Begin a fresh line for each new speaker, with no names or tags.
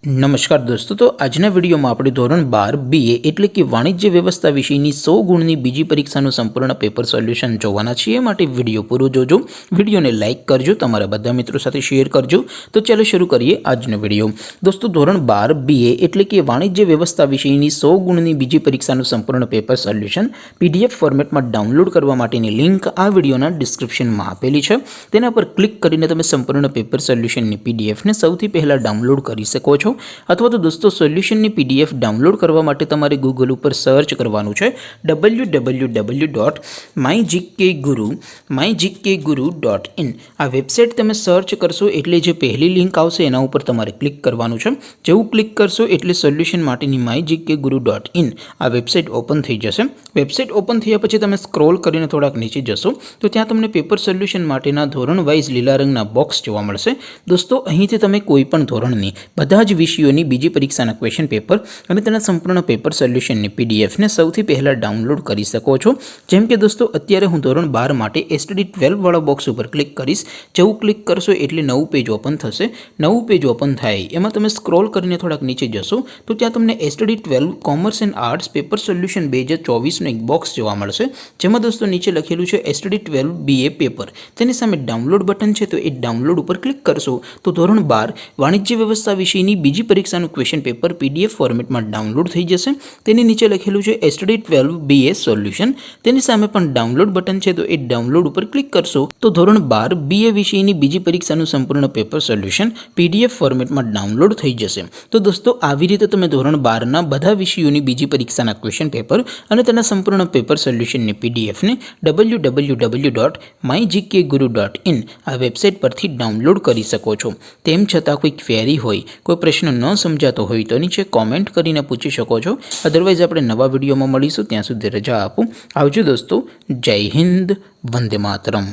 નમસ્કાર દોસ્તો, તો આજના વિડીયોમાં આપણે ધોરણ 12 BA એટલે કે વાણિજ્ય વ્યવસ્થા વિષયની 100 ગુણની બીજી પરીક્ષાનું સંપૂર્ણ પેપર સોલ્યુશન જોવાના છીએ। માટે વિડીયો પૂરો જોજો, વિડીયોને લાઇક કરજો, તમારા બધા મિત્રો સાથે શેર કરજો। તો ચાલો શરૂ કરીએ આજનો વિડીયો। દોસ્તો, ધોરણ 12 BA એટલે કે વાણિજ્ય વ્યવસ્થા વિષયની 100 ગુણની બીજી પરીક્ષાનું સંપૂર્ણ પેપર સોલ્યુશન PDF ફોર્મેટમાં ડાઉનલોડ કરવા માટેની લિંક આ વિડીયોના ડિસ્ક્રિપ્શનમાં આપેલી છે। તેના પર ક્લિક કરીને તમે સંપૂર્ણ પેપર સોલ્યુશનની PDFને સૌથી પહેલાં ડાઉનલોડ કરી શકો છો। अथवा तो दोस्तों सोल्यूशन PDF डाउनलॉड करवा माटे तमारे गूगल पर सर्च करवानुं छे www.mygkguru.in। आ वेबसाइट तमे सर्च करशो एटले जे पहली लिंक आवशे एना उपर तमारे क्लिक करवानुं छे। जेवुं क्लिक करशो एटले सोल्यूशन माटेनी mygkguru.in आ वेबसाइट ओपन थई जशे। वेबसाइट ओपन थया पछी तमे स्क्रॉल करीने थोड़ाक नीचे जशो तो त्यां तमने पेपर सोल्यूशन माटेना धोरण वाइज लीला रंगना बॉक्स जोवा मळशे। दोस्तों, અહીંથી તમે કોઈપણ ધોરણની બધા જ વિષયોની બીજી પરીક્ષાના ક્વેશ્ચન પેપર અને તેના સંપૂર્ણ પેપર સોલ્યુશનની પીડીએફને સૌથી પહેલાં ડાઉનલોડ કરી શકો છો। જેમ કે દોસ્તો, અત્યારે હું ધોરણ 12 માટે STD 12 વાળા બોક્સ ઉપર ક્લિક કરીશ। જેવું ક્લિક કરશો એટલે નવું પેજ ઓપન થશે। નવું પેજ ઓપન થાય એમાં તમે સ્ક્રોલ કરીને થોડાક નીચે જશો તો ત્યાં તમને STD 12 commerce and arts paper solution 2024નું એક બોક્સ જોવા મળશે। જેમાં દોસ્તો નીચે લખેલું છે STD 12 BA પેપર। તેની સામે ડાઉનલોડ બટન છે, તો એ ડાઉનલોડ ઉપર ક્લિક કરશો તો ધોરણ 12 વાણિજ્ય વ્યવસ્થા વિષયની બીજી પરીક્ષાનું ક્વેશ્ચન પેપર PDF ફોર્મેટમાં ડાઉનલોડ થઈ જશે। તેની નીચે લખેલું છે STD 12 BA સોલ્યુશન। તેની સામે પણ ડાઉનલોડ બટન છે, તો એ ડાઉનલોડ ઉપર ક્લિક કરશો તો ધોરણ 12 BA વિષયની બીજી પરીક્ષાનું સંપૂર્ણ પેપર સોલ્યુશન PDF ફોર્મેટમાં ડાઉનલોડ થઈ જશે। તો દોસ્તો, આવી રીતે તમે ધોરણ 12ના બધા વિષયોની બીજી પરીક્ષાના ક્વેશ્ચન પેપર અને તેના સંપૂર્ણ પેપર સોલ્યુશનની PDFને www.mygkguru.in આ વેબસાઇટ પરથી ડાઉનલોડ કરી શકો છો। તેમ છતાં કોઈ ક્વેરી હોય, કોઈ પ્રશ્ન ન સમજાતો હોય તો નીચે કોમેન્ટ કરીને પૂછી શકો છો। અધરવાઇઝ આપણે નવા વિડીયોમાં મળીશું, ત્યાં સુધી રજા આપો। આવજો દોસ્તો, જય હિન્દ, વંદે માતરમ।